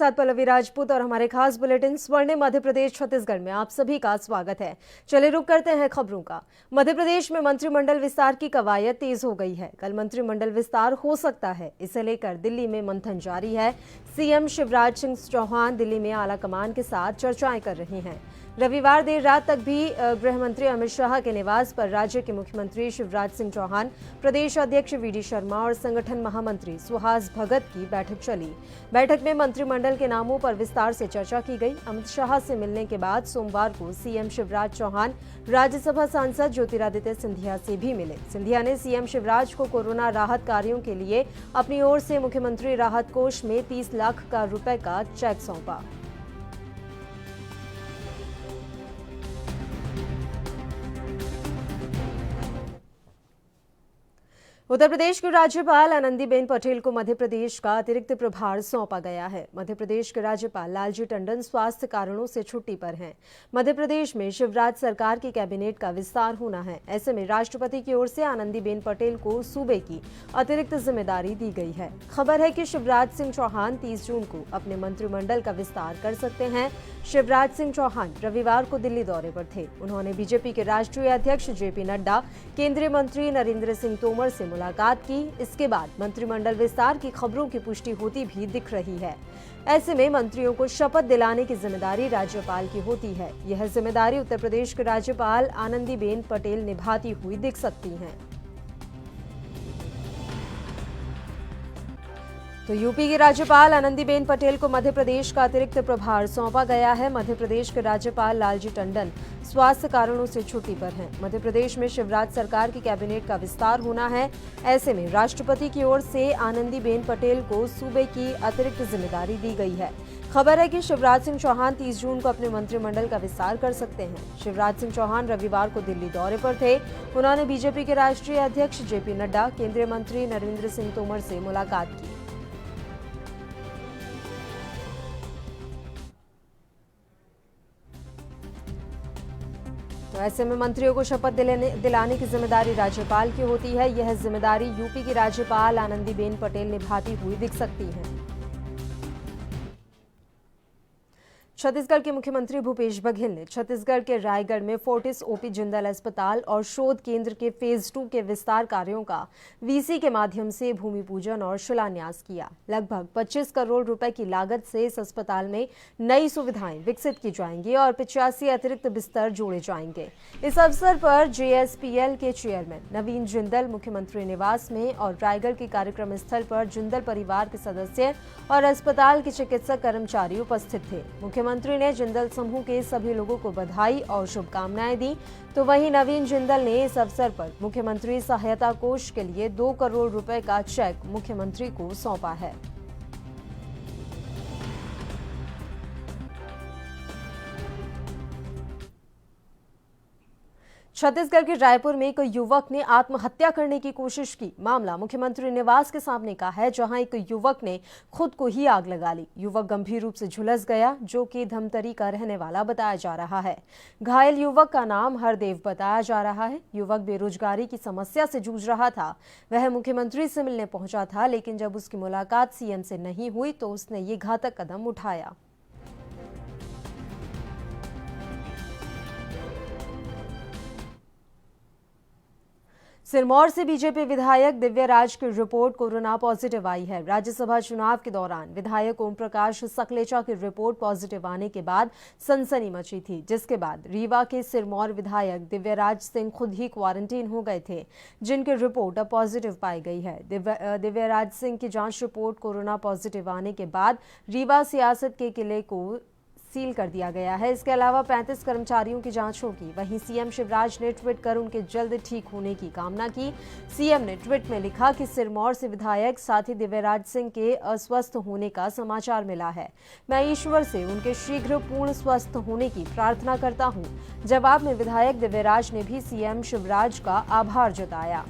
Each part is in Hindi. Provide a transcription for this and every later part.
साथ पल्लवी राजपूत और हमारे खास बुलेटिन स्वर्णिम मध्य प्रदेश छत्तीसगढ़ में आप सभी का स्वागत है। चलिए रुक करते हैं खबरों का। मध्य प्रदेश में मंत्रिमंडल विस्तार की कवायद तेज हो गई है। कल मंत्रिमंडल विस्तार हो सकता है, इसे लेकर दिल्ली में मंथन जारी है। सीएम शिवराज सिंह चौहान दिल्ली में आला कमान के साथ चर्चाएं कर रही हैं। रविवार देर रात तक भी गृह मंत्री अमित शाह के निवास पर राज्य के मुख्यमंत्री शिवराज सिंह चौहान, प्रदेश अध्यक्ष वीडी शर्मा और संगठन महामंत्री सुहास भगत की बैठक चली। बैठक में मंत्रिमंडल के नामों पर विस्तार से चर्चा की गई। अमित शाह से मिलने के बाद सोमवार को सीएम शिवराज चौहान राज्यसभा सांसद ज्योतिरादित्य सिंधिया से भी मिले। सिंधिया ने सीएम शिवराज को कोरोना राहत कार्यों के लिए अपनी ओर से मुख्यमंत्री राहत कोष में 30 लाख रुपए का चेक सौंपा। उत्तर प्रदेश की राज्यपाल आनंदीबेन पटेल को मध्य प्रदेश का अतिरिक्त प्रभार सौंपा गया है। मध्य प्रदेश के राज्यपाल लालजी टंडन स्वास्थ्य कारणों से छुट्टी पर हैं। मध्य प्रदेश में शिवराज सरकार की कैबिनेट का विस्तार होना है। ऐसे में राष्ट्रपति की ओर से आनंदीबेन पटेल को सूबे की अतिरिक्त जिम्मेदारी दी गई है। खबर है कि शिवराज सिंह चौहान 30 जून को अपने मंत्रिमंडल का विस्तार कर सकते हैं। शिवराज सिंह चौहान रविवार को दिल्ली दौरे पर थे। उन्होंने बीजेपी के राष्ट्रीय अध्यक्ष जेपी नड्डा, केंद्रीय मंत्री नरेंद्र सिंह तोमर से मुलाकात की। इसके बाद मंत्रिमंडल विस्तार की खबरों की पुष्टि होती भी दिख रही है। ऐसे में मंत्रियों को शपथ दिलाने की जिम्मेदारी राज्यपाल की होती है। यह जिम्मेदारी उत्तर प्रदेश के राज्यपाल आनंदीबेन पटेल निभाती हुई दिख सकती हैं। तो यूपी की राज्यपाल आनंदीबेन पटेल को मध्य प्रदेश का अतिरिक्त प्रभार सौंपा गया है। मध्य प्रदेश के राज्यपाल लालजी टंडन स्वास्थ्य कारणों से छुट्टी पर हैं। मध्य प्रदेश में शिवराज सरकार की कैबिनेट का विस्तार होना है। ऐसे में राष्ट्रपति की ओर से आनंदीबेन पटेल को सूबे की अतिरिक्त जिम्मेदारी दी गई है। खबर है कि शिवराज सिंह चौहान 30 जून को अपने मंत्रिमंडल का विस्तार कर सकते हैं। शिवराज सिंह चौहान रविवार को दिल्ली दौरे पर थे। उन्होंने बीजेपी के राष्ट्रीय अध्यक्ष जेपी नड्डा, केंद्रीय मंत्री नरेंद्र सिंह तोमर से मुलाकात की। तो ऐसे में मंत्रियों को शपथ दिलाने की जिम्मेदारी राज्यपाल की होती है। यह जिम्मेदारी यूपी की राज्यपाल आनंदीबेन पटेल निभाती हुई दिख सकती है। छत्तीसगढ़ के मुख्यमंत्री भूपेश बघेल ने छत्तीसगढ़ के रायगढ़ में फोर्टिस ओपी जिंदल अस्पताल और शोध केंद्र के फेज 2 के विस्तार कार्यों का वीसी के माध्यम से भूमि पूजन और शिलान्यास किया। लगभग 25 करोड़ रुपए की लागत से इस अस्पताल में नई सुविधाएं विकसित की जाएंगी और 85 अतिरिक्त बिस्तर जोड़े जाएंगे। इस अवसर पर जेएसपीएल के चेयरमैन नवीन जिंदल मुख्यमंत्री निवास में और रायगढ़ के कार्यक्रम स्थल पर जिंदल परिवार के सदस्य और अस्पताल के चिकित्सक कर्मचारी उपस्थित थे। मुख्यमंत्री ने जिंदल समूह के सभी लोगों को बधाई और शुभकामनाएं दी। तो वहीं नवीन जिंदल ने इस अवसर पर मुख्यमंत्री सहायता कोष के लिए 2 करोड़ रुपए का चेक मुख्यमंत्री को सौंपा है। छत्तीसगढ़ के रायपुर में एक युवक ने आत्महत्या करने की कोशिश की। मामला मुख्यमंत्री निवास के सामने का है, जहां एक युवक ने खुद को ही आग लगा ली। युवक गंभीर रूप से झुलस गया, जो कि धमतरी का रहने वाला बताया जा रहा है। घायल युवक का नाम हरदेव बताया जा रहा है। युवक बेरोजगारी की समस्या से जूझ रहा था। वह मुख्यमंत्री से मिलने पहुंचा था, लेकिन जब उसकी मुलाकात सीएम से नहीं हुई तो उसने ये घातक कदम उठाया। सिरमौर से बीजेपी विधायक दिव्यराज की रिपोर्ट कोरोना पॉजिटिव आई है। राज्यसभा चुनाव के दौरान विधायक ओम प्रकाश सकलेचा की रिपोर्ट पॉजिटिव आने के बाद सनसनी मची थी, जिसके बाद रीवा के सिरमौर विधायक दिव्यराज सिंह खुद ही क्वारंटीन हो गए थे, जिनकी रिपोर्ट अब पॉजिटिव पाई गई है। दिव्यराज सिंह की जांच रिपोर्ट कोरोना पॉजिटिव आने के बाद रीवा सियासत के किले को सील कर दिया गया है। इसके अलावा 35 कर्मचारियों की जांच होगी। वहीं सीएम शिवराज ने ट्वीट कर उनके जल्द ठीक होने की कामना की। सीएम ने ट्वीट में लिखा कि सिरमौर से विधायक साथी दिव्यराज सिंह के अस्वस्थ होने का समाचार मिला है। मैं ईश्वर से उनके शीघ्र पूर्ण स्वस्थ होने की प्रार्थना करता हूं। जवाब में विधायक दिव्यराज ने भी सीएम शिवराज का आभार जताया।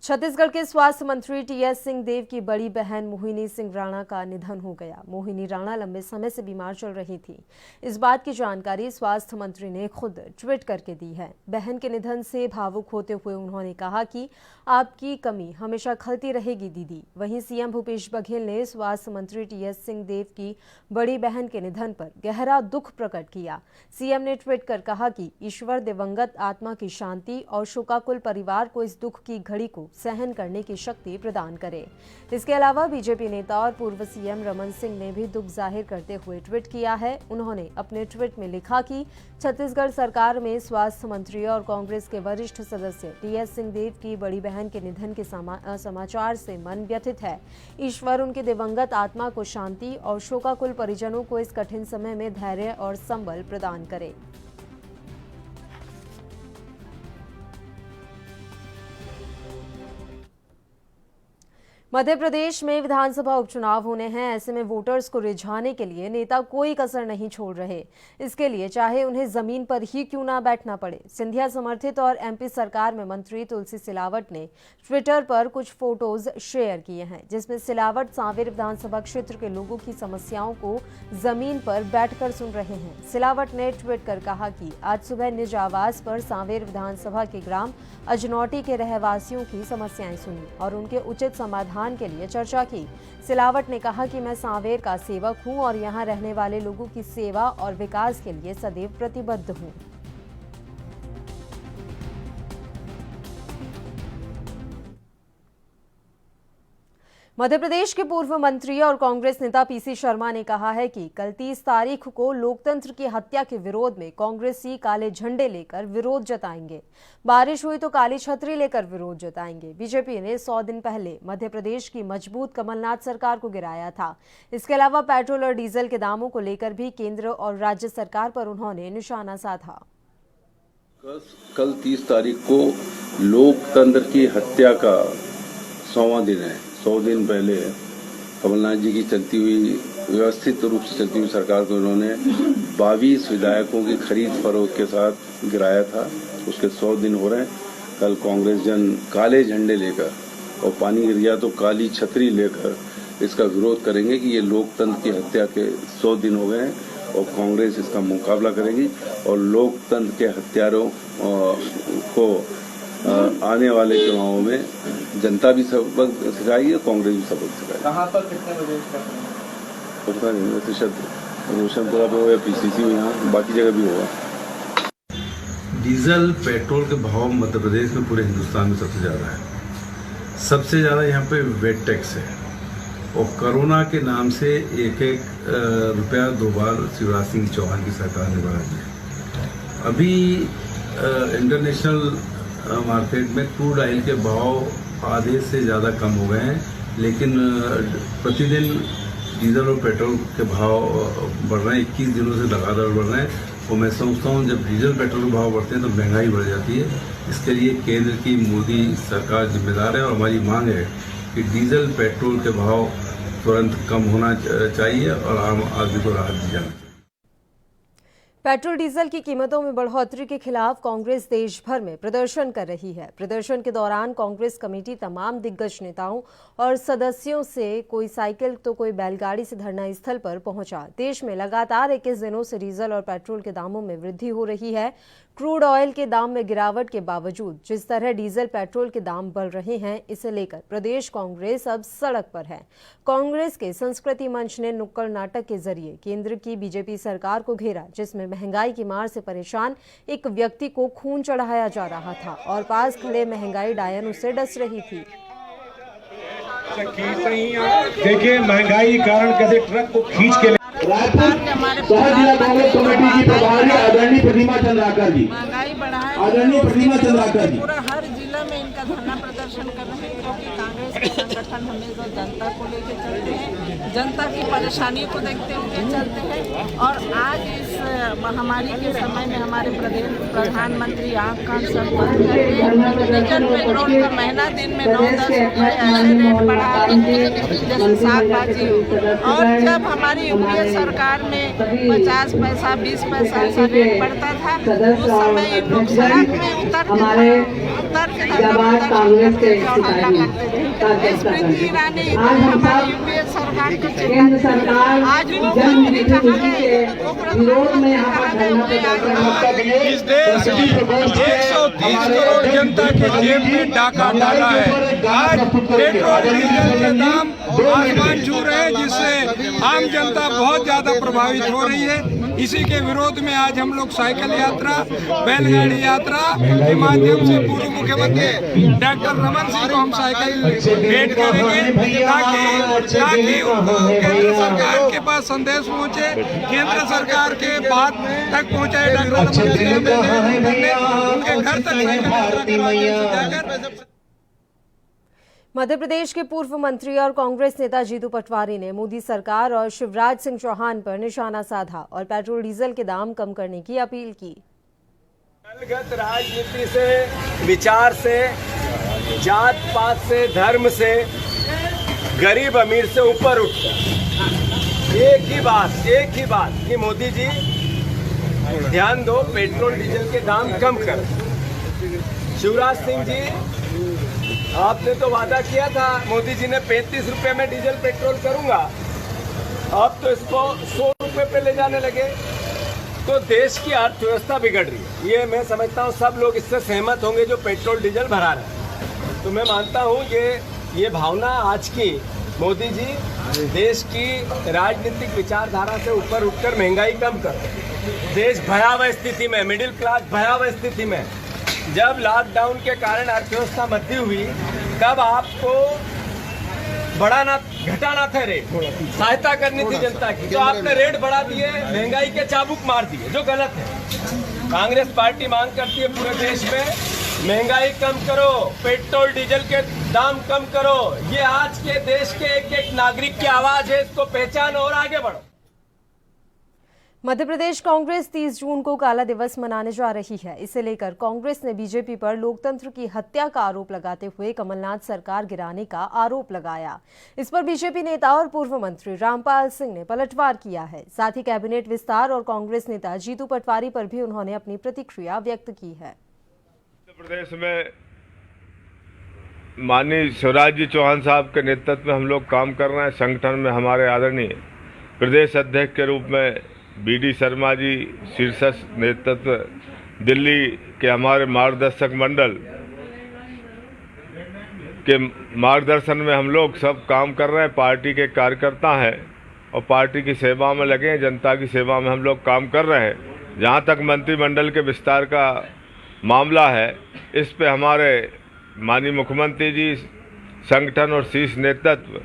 छत्तीसगढ़ के स्वास्थ्य मंत्री टीएस सिंहदेव की बड़ी बहन मोहिनी सिंह राणा का निधन हो गया। मोहिनी राणा लंबे समय से बीमार चल रही थी। इस बात की जानकारी स्वास्थ्य मंत्री ने खुद ट्वीट करके दी है। बहन के निधन से भावुक होते हुए उन्होंने कहा कि आपकी कमी हमेशा खलती रहेगी दीदी। वहीं सीएम भूपेश बघेल ने स्वास्थ्य मंत्री टीएस सिंहदेव की बड़ी बहन के निधन पर गहरा दुख प्रकट किया। सीएम ने ट्वीट कर कहा कि ईश्वर दिवंगत आत्मा की शांति और शोकाकुल परिवार को इस दुख की घड़ी को सहन करने की शक्ति प्रदान करे। इसके अलावा बीजेपी नेता और पूर्व सीएम रमन सिंह ने भी दुख जाहिर करते हुए ट्वीट किया है। उन्होंने अपने ट्वीट में लिखा कि छत्तीसगढ़ सरकार में स्वास्थ्य मंत्री और कांग्रेस के वरिष्ठ सदस्य टीएस सिंहदेव की बड़ी बहन के निधन के समाचार से मन व्यथित है। ईश्वर उनकी दिवंगत आत्मा को शांति और शोकाकुल परिजनों को इस कठिन समय में धैर्य और संबल प्रदान करे। मध्य प्रदेश में विधानसभा उपचुनाव होने हैं। ऐसे में वोटर्स को रिझाने के लिए नेता कोई कसर नहीं छोड़ रहे। इसके लिए चाहे उन्हें जमीन पर ही क्यों ना बैठना पड़े। सिंधिया समर्थित और एमपी सरकार में मंत्री तुलसी सिलावट ने ट्विटर पर कुछ फोटोज शेयर किए हैं, जिसमें सिलावट सांवेर विधानसभा क्षेत्र के लोगों की समस्याओं को जमीन पर बैठकर सुन रहे हैं। सिलावट ने ट्वीट कर कहा कि आज सुबह निज आवास पर सांवेर विधानसभा के ग्राम अजनौटी के रहवासियों की समस्याएं सुनी और उनके उचित समाधान के लिए चर्चा की। सिलावट ने कहा कि मैं सांवेर का सेवक हूं और यहां रहने वाले लोगों की सेवा और विकास के लिए सदैव प्रतिबद्ध हूं। मध्य प्रदेश के पूर्व मंत्री और कांग्रेस नेता पीसी शर्मा ने कहा है कि कल 30 तारीख को लोकतंत्र की हत्या के विरोध में कांग्रेसी काले झंडे लेकर विरोध जताएंगे। बारिश हुई तो काली छतरी लेकर विरोध जताएंगे। बीजेपी ने 100 दिन पहले मध्य प्रदेश की मजबूत कमलनाथ सरकार को गिराया था। इसके अलावा पेट्रोल और डीजल के दामों को लेकर भी केंद्र और राज्य सरकार पर उन्होंने निशाना साधा। कल 30 तारीख को लोकतंत्र की हत्या का 100वां दिन है। 100 दिन पहले कमलनाथ जी की चलती हुई व्यवस्थित रूप से चलती हुई सरकार को उन्होंने 22 विधायकों की खरीद फरोख्त के साथ गिराया था। उसके 100 दिन हो रहे हैं। कल कांग्रेस जन काले झंडे लेकर और पानी गिर गया तो काली छतरी लेकर इसका विरोध करेंगे कि ये लोकतंत्र की हत्या के 100 दिन हो गए हैं और कांग्रेस इसका मुकाबला करेगी और लोकतंत्र के हत्यारों को आने वाले चुनावों में जनता भी सबक सिखाएगी और कांग्रेस भी सबक सिखाएगी। कहाँ पर कितने बजे पता नहीं, वैसे शायद रोशनपुरा पे हो या पीसीसी में, यहाँ बाकी जगह भी होगा। डीजल पेट्रोल के भाव मध्य प्रदेश में पूरे हिंदुस्तान में सबसे ज़्यादा है। सबसे ज़्यादा यहाँ पे वेट टैक्स है और कोरोना के नाम से एक रुपया 2 बार शिवराज सिंह चौहान की सरकार ने बढ़ा दिया। अभी इंटरनेशनल मार्केट में क्रूड ऑयल के भाव आधे से ज़्यादा कम हो गए हैं, लेकिन प्रतिदिन डीजल और पेट्रोल के भाव बढ़ रहे हैं। 21 दिनों से लगातार बढ़ रहे हैं और मैं समझता हूँ जब डीजल पेट्रोल के भाव बढ़ते हैं तो महंगाई बढ़ जाती है। इसके लिए केंद्र की मोदी सरकार जिम्मेदार है और हमारी मांग है कि डीजल पेट्रोल के भाव तुरंत कम होना चाहिए और आम आदमी को राहत दी जानी चाहिए। पेट्रोल डीजल की कीमतों में बढ़ोतरी के खिलाफ कांग्रेस देश भर में प्रदर्शन कर रही है। प्रदर्शन के दौरान कांग्रेस कमेटी तमाम दिग्गज नेताओं और सदस्यों से कोई साइकिल तो कोई बैलगाड़ी से धरना स्थल पर पहुंचा। देश में लगातार 21 दिनों से डीजल और पेट्रोल के दामों में वृद्धि हो रही है। क्रूड ऑयल के दाम में गिरावट के बावजूद जिस तरह डीजल पेट्रोल के दाम बढ़ रहे हैं, इसे लेकर प्रदेश कांग्रेस अब सड़क पर है। कांग्रेस के संस्कृति मंच ने नुक्कड़ नाटक के जरिए केंद्र की बीजेपी सरकार को घेरा, जिसमें महंगाई की मार से परेशान एक व्यक्ति को खून चढ़ाया जा रहा था और पास खड़े महंगाई डायन उसे डस रही थी। देखिए महंगाई के कारण कैसे ट्रक को खींच के रायपुर शहर जिला कांग्रेस कमेटी की प्रभारी आदरणीय प्रतिमा चंद्राकर जी, महंगाई बढ़ा है। आदरणीय प्रतिमा चंद्राकर जी पूरा हर जिला में इनका धरना प्रदर्शन कर रहे हैं, क्योंकि कांग्रेस के संगठन हमेशा जनता को लेकर चलते हैं, जनता की परेशानी को देखते हुए चलते हैं। और आज इस महामारी के समय में हमारे प्रधानमंत्री आँख कान सब बंद करके डीजल पेट्रोल का महीना दिन में 9-10 रुपये ऐसे रेट बढ़ा जैसे साग भाजी। और जब हमारी यूपीए सरकार में 50 पैसा 20 पैसा ऐसा रेट बढ़ता था, उस समय इन लोग सड़क में उतर सरकार के जब आज कांग्रेस के सिपाही स्मृति ईरानी आज हम सब यूपीए सरकार के केंद्र सरकार आज वो जन मंत्री विरोधी कहाँ नीति है? के वो विरोध में यहाँ पर धरना प्रदर्शन इस देश की 130 करोड़ जनता के जेब में डाका डाला है। आज पेट्रोल डीजल के दाम आसमान छू रहे हैं, जिससे आम जनता बहुत ज्यादा प्रभावित हो रही है। इसी के विरोध में आज हम लोग साइकिल यात्रा, बैलगाड़ी यात्रा के माध्यम से पूर्व मुख्यमंत्री डॉक्टर रमन सिंह को हम साइकिल भेंट करेंगे, ताकि उनको केंद्र सरकार के पास संदेश पहुंचे, केंद्र सरकार के बात तक पहुंचाए। डॉक्टर रमन सिंह उनके घर तक साइकिल यात्रा के माध्यम से जाकर। मध्य प्रदेश के पूर्व मंत्री और कांग्रेस नेता जीतू पटवारी ने मोदी सरकार और शिवराज सिंह चौहान पर निशाना साधा और पेट्रोल डीजल के दाम कम करने की अपील की। दलगत राजनीति से, विचार से, जात पात से, धर्म से, गरीब अमीर से ऊपर उठकर एक ही बात कि मोदी जी ध्यान दो, पेट्रोल डीजल के दाम कम करो। शिवराज सिंह जी, आपने तो वादा किया था, मोदी जी ने 35 रुपए में डीजल पेट्रोल करूंगा, अब तो इसको 100 रुपए पे ले जाने लगे। तो देश की अर्थव्यवस्था बिगड़ रही है, ये मैं समझता हूँ सब लोग इससे सहमत होंगे जो पेट्रोल डीजल भरा रहे हैं। तो मैं मानता हूँ ये भावना आज की मोदी जी देश की राजनीतिक विचारधारा से ऊपर उठकर महंगाई कम कर, देश भयावह स्थिति में, मिडिल क्लास भयावह स्थिति में, जब लॉकडाउन के कारण अर्थव्यवस्था मद्दी हुई, तब आपको बढ़ाना घटाना था रेट, सहायता करनी थी जनता की, तो आपने रेट बढ़ा दिए, महंगाई के चाबुक मार दिए, जो गलत है। कांग्रेस पार्टी मांग करती है पूरे देश में महंगाई कम करो, पेट्रोल डीजल के दाम कम करो। ये आज के देश के एक एक नागरिक की आवाज है, इसको पहचानो और आगे बढ़ो। मध्य प्रदेश कांग्रेस 30 जून को काला दिवस मनाने जा रही है। इसे लेकर कांग्रेस ने बीजेपी पर लोकतंत्र की हत्या का आरोप लगाते हुए कमलनाथ सरकार गिराने का आरोप लगाया। इस पर बीजेपी नेता और पूर्व मंत्री रामपाल सिंह ने पलटवार किया है। साथ ही कैबिनेट विस्तार और कांग्रेस नेता जीतू पटवारी पर भी उन्होंने अपनी प्रतिक्रिया व्यक्त की है। मध्य प्रदेश में माननीय शिवराज जी चौहान साहब के नेतृत्व में हम लोग काम कर रहे हैं। संगठन में हमारे आदरणीय प्रदेश अध्यक्ष के रूप में बीडी शर्मा जी, शीर्ष नेतृत्व दिल्ली के हमारे मार्गदर्शक मंडल के मार्गदर्शन में हम लोग सब काम कर रहे हैं। पार्टी के कार्यकर्ता हैं और पार्टी की सेवा में लगे हैं, जनता की सेवा में हम लोग काम कर रहे हैं। जहाँ तक मंत्रिमंडल के विस्तार का मामला है, इस पे हमारे माननीय मुख्यमंत्री जी, संगठन और शीर्ष नेतृत्व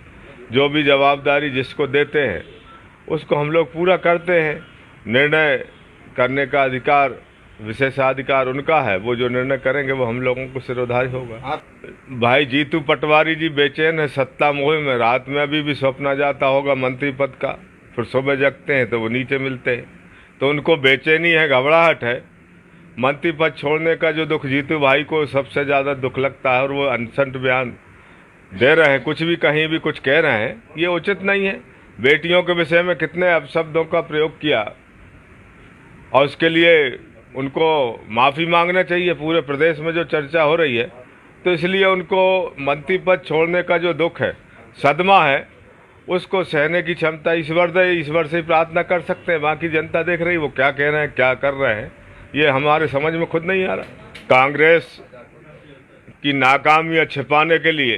जो भी जवाबदारी जिसको देते हैं उसको हम लोग पूरा करते हैं। निर्णय करने का अधिकार, विशेषाधिकार उनका है, वो जो निर्णय करेंगे वो हम लोगों को सिरोधार्य होगा। भाई जीतू पटवारी जी बेचैन है सत्ता मोह में, रात में अभी भी सपना जाता होगा मंत्री पद का, फिर सुबह जगते हैं तो वो नीचे मिलते हैं, तो उनको बेचैनी है, घबराहट है। मंत्री पद छोड़ने का जो दुख जीतू भाई को सबसे ज़्यादा दुख लगता है और वो अनशन बयान दे रहे हैं, कुछ भी कहीं भी कुछ कह रहे हैं, ये उचित नहीं है। बेटियों के विषय में कितने अपशब्दों का प्रयोग किया और उसके लिए उनको माफ़ी मांगना चाहिए। पूरे प्रदेश में जो चर्चा हो रही है, तो इसलिए उनको मंत्री पद छोड़ने का जो दुख है, सदमा है, उसको सहने की क्षमता ईश्वर दे। ईश्वर से ही प्रार्थना कर सकते हैं, बाकी जनता देख रही वो क्या कह रहे हैं, क्या कर रहे हैं, ये हमारे समझ में खुद नहीं आ रहा। कांग्रेस की नाकामियाँ छिपाने के लिए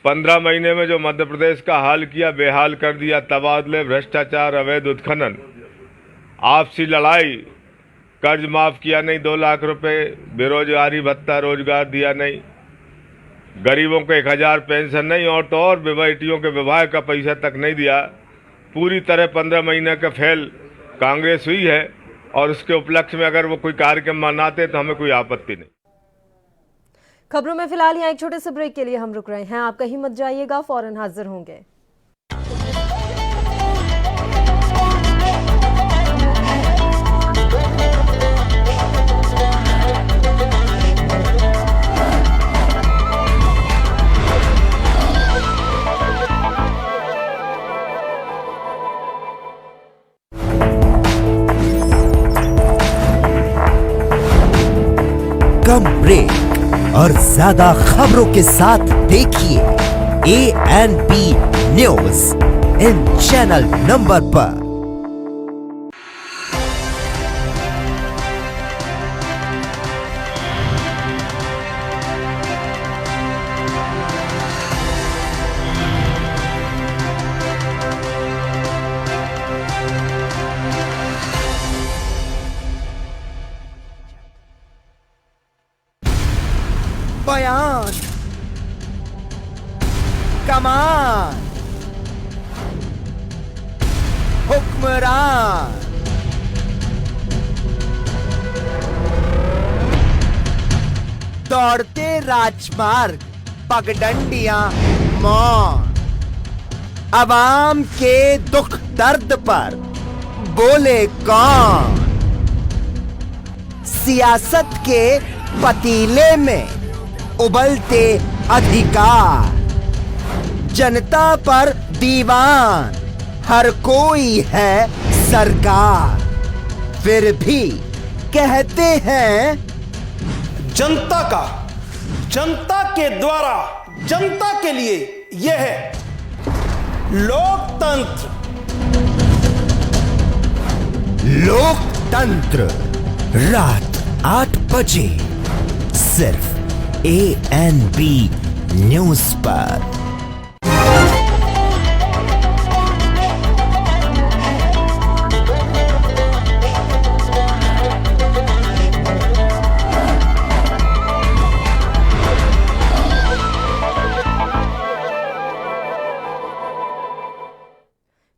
15 महीने में जो मध्य प्रदेश का हाल किया, बेहाल कर दिया, तबादले, भ्रष्टाचार, अवैध उत्खनन, आपसी लड़ाई, कर्ज माफ़ किया नहीं 2 लाख रुपए, बेरोजगारी भत्ता, रोजगार दिया नहीं, गरीबों को 1000 पेंशन नहीं, और तो और बेटियों के विवाह का पैसा तक नहीं दिया। पूरी तरह 15 महीने का फेल कांग्रेस हुई है और उसके उपलक्ष्य में अगर वो कोई कार्यक्रम मनाते तो हमें कोई आपत्ति नहीं। खबरों में फिलहाल यहाँ एक छोटे से ब्रेक के लिए हम रुक रहे हैं। आप कहीं मत जाइएगा, फौरन हाजिर होंगे। कम ब्रेक। और ज्यादा खबरों के साथ देखिए ANP news in channel number पर। बयान, कमान, हुक्मरान, दौड़ते राजमार्ग, पगडंडियां मौन, अवाम के दुख दर्द पर बोले कौन, सियासत के पतीले में उबलते अधिकार, जनता पर दीवान हर कोई है सरकार, फिर भी कहते हैं जनता का, जनता के द्वारा, जनता के लिए यह है लोकतंत्र। लोकतंत्र रात 8 बजे सिर्फ ANP न्यूज पर।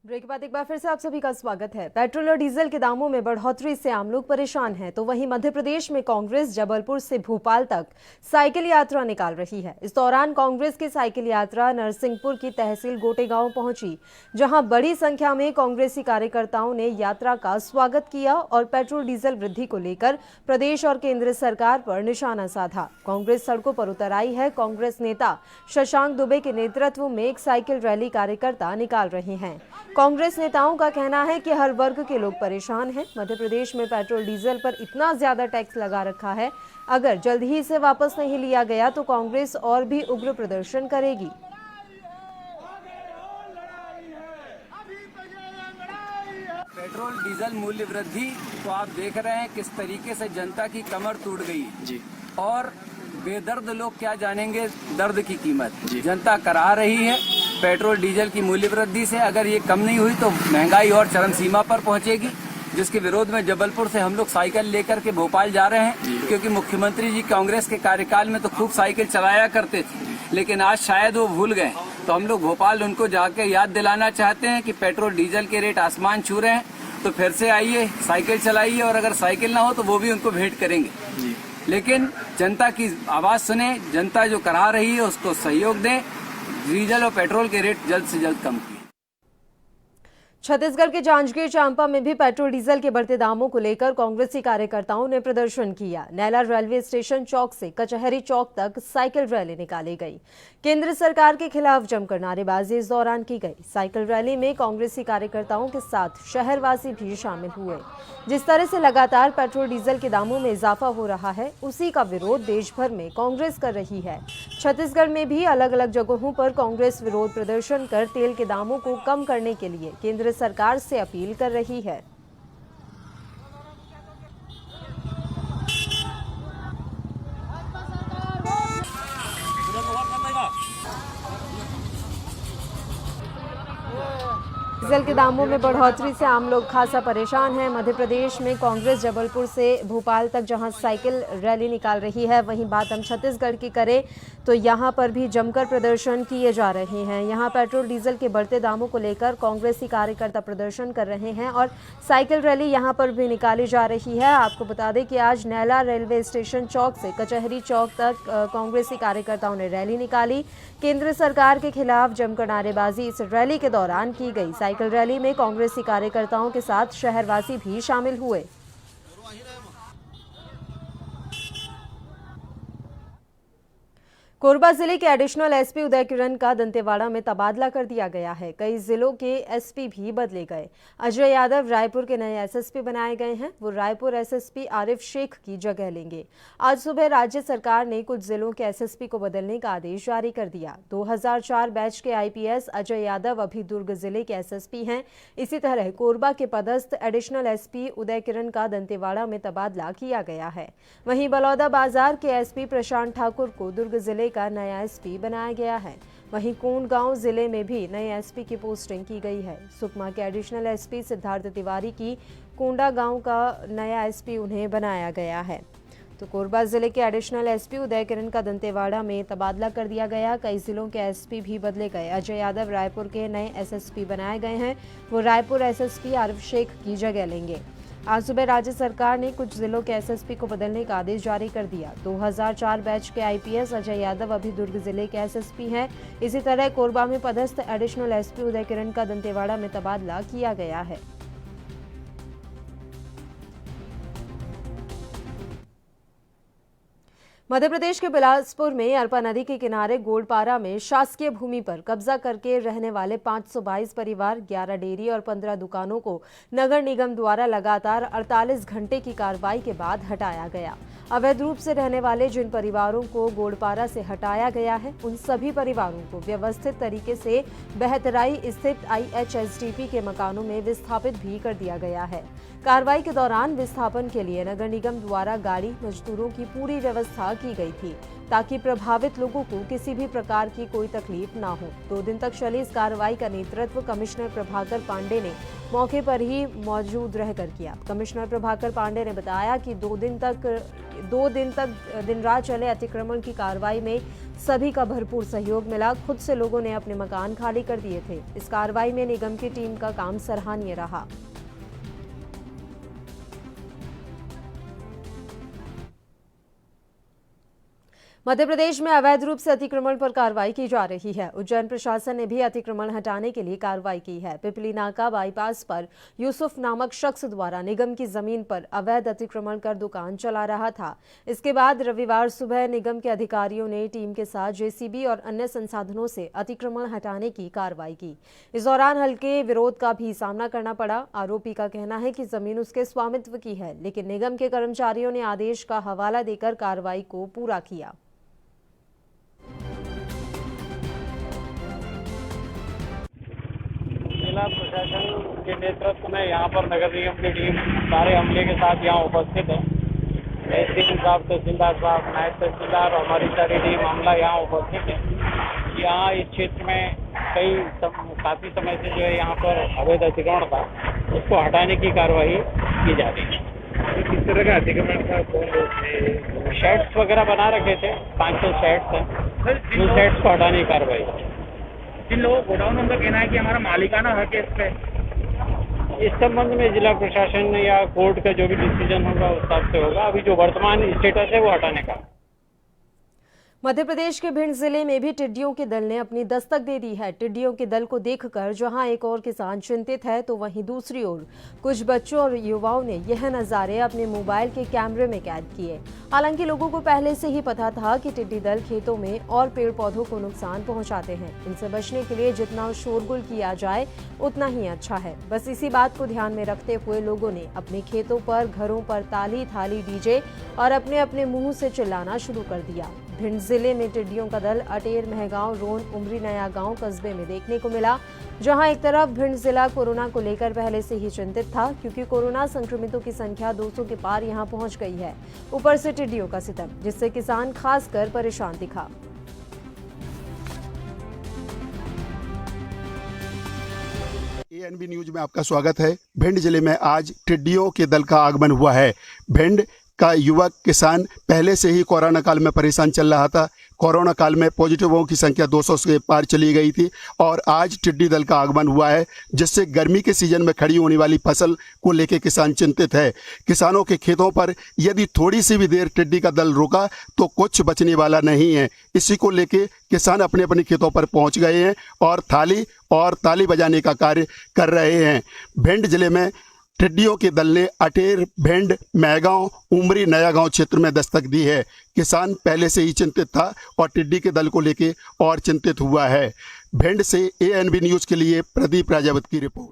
ब्रेक के बाद एक बार फिर से आप सभी का स्वागत है। पेट्रोल और डीजल के दामों में बढ़ोतरी से आम लोग परेशान हैं, तो वहीं मध्य प्रदेश में कांग्रेस जबलपुर से भोपाल तक साइकिल यात्रा निकाल रही है। इस दौरान कांग्रेस की साइकिल यात्रा नरसिंहपुर की तहसील गोटेगांव पहुंची, जहां बड़ी संख्या में कांग्रेसी कार्यकर्ताओं ने यात्रा का स्वागत किया और पेट्रोल डीजल वृद्धि को लेकर प्रदेश और केंद्र सरकार पर निशाना साधा। कांग्रेस सड़कों पर उतर आई है। कांग्रेस नेता शशांक दुबे के नेतृत्व में एक साइकिल रैली कार्यकर्ता निकाल रहे हैं। कांग्रेस नेताओं का कहना है कि हर वर्ग के लोग परेशान हैं। मध्य प्रदेश में पेट्रोल डीजल पर इतना ज्यादा टैक्स लगा रखा है, अगर जल्द ही इसे वापस नहीं लिया गया तो कांग्रेस और भी उग्र प्रदर्शन करेगी। पेट्रोल डीजल मूल्य वृद्धि तो आप देख रहे हैं किस तरीके से जनता की कमर टूट गई जी, और बेदर्द लोग क्या जानेंगे दर्द की कीमत। जनता करा रही है पेट्रोल डीजल की मूल्य वृद्धि से। अगर ये कम नहीं हुई तो महंगाई और चरम सीमा पर पहुंचेगी, जिसके विरोध में जबलपुर से हम लोग साइकिल लेकर के भोपाल जा रहे हैं, क्योंकि मुख्यमंत्री जी कांग्रेस के कार्यकाल में तो खूब साइकिल चलाया करते थे, लेकिन आज शायद वो भूल गए। तो हम लोग भोपाल उनको जाके याद दिलाना चाहते हैं कि पेट्रोल डीजल के रेट आसमान छू रहे हैं, तो फिर से आइए, साइकिल चलाइए, और अगर साइकिल ना हो तो वो भी उनको भेंट करेंगे। लेकिन जनता की आवाज सुने, जनता जो करा रही है उसको सहयोग दें, डीजल और पेट्रोल के रेट जल्द से जल्द कम किए। छत्तीसगढ़ के जांजगीर चांपा में भी पेट्रोल डीजल के बढ़ते दामों को लेकर कांग्रेसी कार्यकर्ताओं ने प्रदर्शन किया। नैला रेलवे स्टेशन चौक से कचहरी चौक तक साइकिल रैली निकाली गई। केंद्र सरकार के खिलाफ जमकर नारेबाजी इस दौरान की गई। साइकिल रैली में कांग्रेसी कार्यकर्ताओं के साथ शहरवासी भी शामिल हुए। जिस तरह से लगातार पेट्रोल डीजल के दामों में इजाफा हो रहा है, उसी का विरोध देश भर में कांग्रेस कर रही है। छत्तीसगढ़ में भी अलग अलग जगहों पर कांग्रेस विरोध प्रदर्शन कर तेल के दामों को कम करने के लिए केंद्र सरकार से अपील कर रही है। डीजल के दामों में बढ़ोतरी से आम लोग खासा परेशान हैं। मध्य प्रदेश में कांग्रेस जबलपुर से भोपाल तक जहां साइकिल रैली निकाल रही है, वहीं बात हम छत्तीसगढ़ की करें तो यहां पर भी जमकर प्रदर्शन किए जा रहे हैं। यहां पेट्रोल डीजल के बढ़ते दामों को लेकर कांग्रेसी कार्यकर्ता प्रदर्शन कर रहे हैं और साइकिल रैली यहां पर भी निकाली जा रही है। आपको बता दें कि आज नैला रेलवे स्टेशन चौक से कचहरी चौक तक कांग्रेसी कार्यकर्ताओं ने रैली निकाली। केंद्र सरकार के खिलाफ जमकर नारेबाजी इस रैली के दौरान की गई। साइकिल रैली में कांग्रेसी कार्यकर्ताओं के साथ शहरवासी भी शामिल हुए। कोरबा जिले के एडिशनल एसपी उदय किरण का दंतेवाड़ा में तबादला कर दिया गया है। कई जिलों के एसपी भी बदले गए। अजय यादव रायपुर के नए एसएसपी बनाए गए हैं। वो रायपुर एसएसपी आरिफ शेख की जगह लेंगे। आज सुबह राज्य सरकार ने कुछ जिलों के एसएसपी को बदलने का आदेश जारी कर दिया। 2004 बैच के आईपीएस अजय यादव अभी दुर्ग जिले के एसएसपी हैं। इसी तरह कोरबा के पदस्थ एडिशनल एसपी उदय किरण का दंतेवाड़ा में तबादला किया गया है। वहीं बलौदा बाजार के एसपी प्रशांत ठाकुर को दुर्ग जिले का नया एसपी बनाया गया है। वहीं कोंडागांव जिले में भी नए एसपी की पोस्टिंग की गई है। सुकमा के एडिशनल एसपी सिद्धार्थ तिवारी की कोंडागांव का नया एसपी उन्हें बनाया गया है। तो कोरबा जिले के एडिशनल एसपी उदय किरण का दंतेवाड़ा में तबादला कर दिया गया। कई जिलों के एसपी भी बदले गए। अजय यादव रायपुर के नए एसएसपी बनाए गए हैं। वो रायपुर एसएसपी आरिफ शेख की जगह लेंगे। आज सुबह राज्य सरकार ने कुछ जिलों के एसएसपी को बदलने का आदेश जारी कर दिया। 2004 बैच के आईपीएस अजय यादव अभी दुर्ग जिले के एसएसपी हैं। इसी तरह कोरबा में पदस्थ एडिशनल एसपी उदय किरण का दंतेवाड़ा में तबादला किया गया है। मध्य प्रदेश के बिलासपुर में अरपा नदी के किनारे गोलपारा में शासकीय भूमि पर कब्जा करके रहने वाले 522 परिवार, 11 डेयरी और 15 दुकानों को नगर निगम द्वारा लगातार 48 घंटे की कार्रवाई के बाद हटाया गया। अवैध रूप से रहने वाले जिन परिवारों को गोलपारा से हटाया गया है, उन सभी परिवारों को व्यवस्थित तरीके से बहतराई स्थित IHSDP के मकानों में विस्थापित भी कर दिया गया है। कार्रवाई के दौरान विस्थापन के लिए नगर निगम द्वारा गाड़ी, मजदूरों की पूरी व्यवस्था की गई थी ताकि प्रभावित लोगों को किसी भी प्रकार की कोई तकलीफ न हो। 2 दिन तक चली इस कार्रवाई का नेतृत्व कमिश्नर प्रभाकर पांडे ने मौके पर ही मौजूद रहकर किया। कमिश्नर प्रभाकर पांडे ने बताया कि 2 दिन तक दिन रात चले अतिक्रमण की कार्रवाई में सभी का भरपूर सहयोग मिला। खुद से लोगों ने अपने मकान खाली कर दिए थे। इस कार्रवाई में निगम की टीम का काम सराहनीय रहा। मध्य प्रदेश में अवैध रूप से अतिक्रमण पर कार्रवाई की जा रही है। उज्जैन प्रशासन ने भी अतिक्रमण हटाने के लिए कार्रवाई की है। पिपली नाका बाईपास पर यूसुफ नामक शख्स द्वारा निगम की जमीन पर अवैध अतिक्रमण कर दुकान चला रहा था। इसके बाद रविवार सुबह निगम के अधिकारियों ने टीम के साथ जेसीबी और अन्य संसाधनों से अतिक्रमण हटाने की कार्रवाई की। इस दौरान हल्के विरोध का भी सामना करना पड़ा। आरोपी का कहना है कि जमीन उसके स्वामित्व की है, लेकिन निगम के कर्मचारियों ने आदेश का हवाला देकर कार्रवाई को पूरा किया। जिला प्रशासन के नेतृत्व में यहाँ पर नगर निगम की टीम सारे अमले के साथ यहाँ उपस्थित है। तहसील साहब, तहसीलदार साहब, नायब तहसीलदार और हमारी सारी टीम अमला यहाँ उपस्थित है। यहाँ इस क्षेत्र में काफी समय से जो है यहाँ पर अवैध अतिक्रमण था, उसको हटाने की कार्रवाई की जा रही है। किस तरह का अतिक्रमण था? शेड्स वगैरह बना रखे थे, 5-6 शेड्स हैं। उन शेड्स को हटाने की कार्रवाई। जिन लोगों को गोडाउन, उनका कहना है कि हमारा मालिकाना हक है इस पे। इस संबंध में जिला प्रशासन या कोर्ट का जो भी डिसीजन होगा उस हिसाब से होगा। अभी जो वर्तमान स्टेटस है वो हटाने का। मध्य प्रदेश के भिंड जिले में भी टिड्डियों के दल ने अपनी दस्तक दे दी है। टिड्डियों के दल को देखकर जहां एक और किसान चिंतित है, तो वहीं दूसरी ओर कुछ बच्चों और युवाओं ने यह नज़ारे अपने मोबाइल के कैमरे में कैद किए। हालांकि लोगों को पहले से ही पता था कि टिड्डी दल खेतों में और पेड़ पौधों को नुकसान पहुंचाते हैं। इनसे बचने के लिए जितना शोरगुल किया जाए उतना ही अच्छा है। बस इसी बात को ध्यान में रखते हुए लोगों ने अपने खेतों पर, घरों पर ताली थाली डीजे और अपने अपने मुंह से चिल्लाना शुरू कर दिया। भिंड जिले में टिड्डियों का दल अटेर, महगांव, रोन, उमरी नया गांव कस्बे में देखने को मिला, जहां एक तरफ भिंड जिला कोरोना को लेकर पहले से ही चिंतित था, क्योंकि कोरोना संक्रमितों की संख्या 200 के पार यहां पहुंच गई है। ऊपर से टिड्डियों का सितम, जिससे किसान खासकर परेशान दिखा। ANB न्यूज में आपका स्वागत है। भिंड जिले में आज टिड्डियों के दल का आगमन हुआ है। भिंड का युवक किसान पहले से ही कोरोना काल में परेशान चल रहा था। कोरोना काल में पॉजिटिवों की संख्या 200 के पार चली गई थी और आज टिड्डी दल का आगमन हुआ है, जिससे गर्मी के सीजन में खड़ी होने वाली फसल को लेकर किसान चिंतित है। किसानों के खेतों पर यदि थोड़ी सी भी देर टिड्डी का दल रुका तो कुछ बचने वाला नहीं है। इसी को लेकर किसान अपने अपने खेतों पर पहुंच गए हैं और थाली और ताली बजाने का कार्य कर रहे हैं। भिंड जिले में टिड्डियों के दल ने अटेर, भिंड, मैगांव, उमरी, नया गांव क्षेत्र में दस्तक दी है। किसान पहले से ही चिंतित था और टिड्डी के दल को लेकर और चिंतित हुआ है। भिंड से ANB न्यूज के लिए प्रदीप राजावत की रिपोर्ट।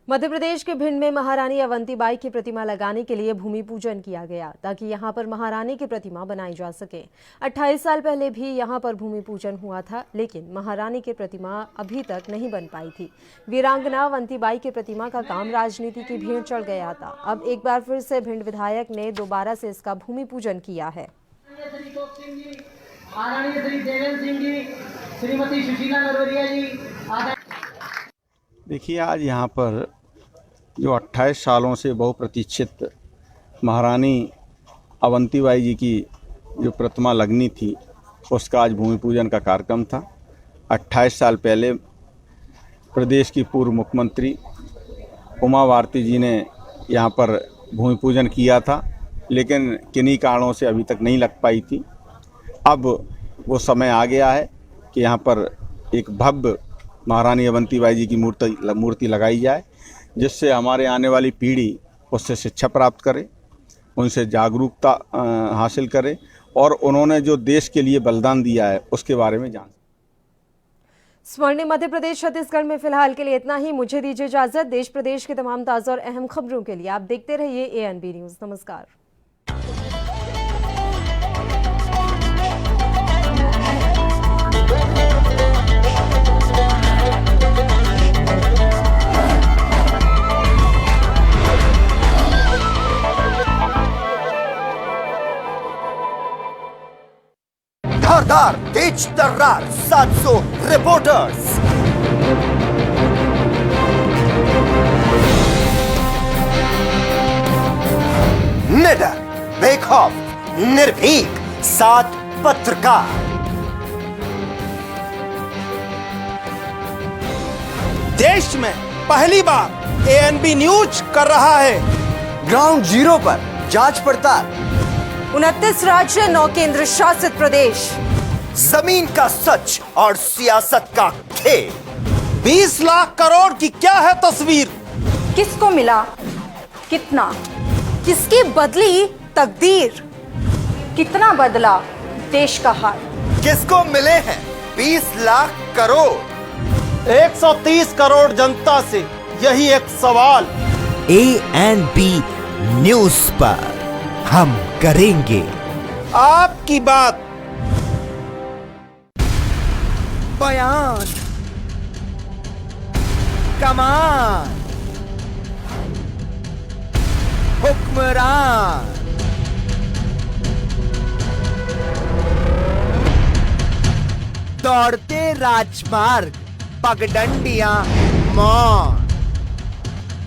मध्य प्रदेश के भिंड में महारानी अवंतीबाई की प्रतिमा लगाने के लिए भूमि पूजन किया गया ताकि यहां पर महारानी की प्रतिमा बनाई जा सके। 28 साल पहले भी यहां पर भूमि पूजन हुआ था, लेकिन महारानी की प्रतिमा अभी तक नहीं बन पाई थी। वीरांगना अवंतीबाई की प्रतिमा का काम राजनीति की भीड़ चढ़ गया था। अब एक बार फिर से भिंड विधायक ने दोबारा से इसका भूमि पूजन किया है। देखिए, आज यहाँ पर जो 28 सालों से बहुप्रतीक्षित महारानी अवंतीबाई जी की जो प्रतिमा लगनी थी, उसका आज भूमि पूजन का कार्यक्रम था। 28 साल पहले प्रदेश की पूर्व मुख्यमंत्री उमा भारती जी ने यहाँ पर भूमि पूजन किया था, लेकिन किन्हीं कारणों से अभी तक नहीं लग पाई थी। अब वो समय आ गया है कि यहाँ पर एक भव्य महारानी अवंतीबाई जी की मूर्ति लगाई जाए, जिससे हमारे आने वाली पीढ़ी उससे शिक्षा प्राप्त करे, उनसे जागरूकता हासिल करे और उन्होंने जो देश के लिए बलिदान दिया है उसके बारे में जान। स्वर्णिम मध्य प्रदेश छत्तीसगढ़ में फिलहाल के लिए इतना ही। मुझे दीजिए इजाजत। देश प्रदेश की तमाम ताज़ा और अहम खबरों के लिए आप देखते रहिए ANB न्यूज़। नमस्कार। धारदार, तेज तर्रार 700 रिपोर्टर्स, निडर, बेखौफ, निर्भीक 7 पत्रकार, देश में पहली बार ANB न्यूज कर रहा है ग्राउंड जीरो पर जांच पड़ताल। 29 राज्य, 9 केंद्र शासित प्रदेश, जमीन का सच और सियासत का खेल। 20 लाख करोड़ की क्या है तस्वीर? किसको मिला, कितना, किसकी बदली तकदीर, कितना बदला देश का हाल, किसको मिले हैं 20 लाख करोड़? 130 करोड़ जनता से यही एक सवाल। ANB न्यूज पर हम करेंगे आपकी बात। बयान, कमान, हुक्मरान, दौड़ते राजमार्ग, पगडंडियां, मौन,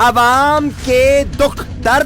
अवाम के दुख दर्द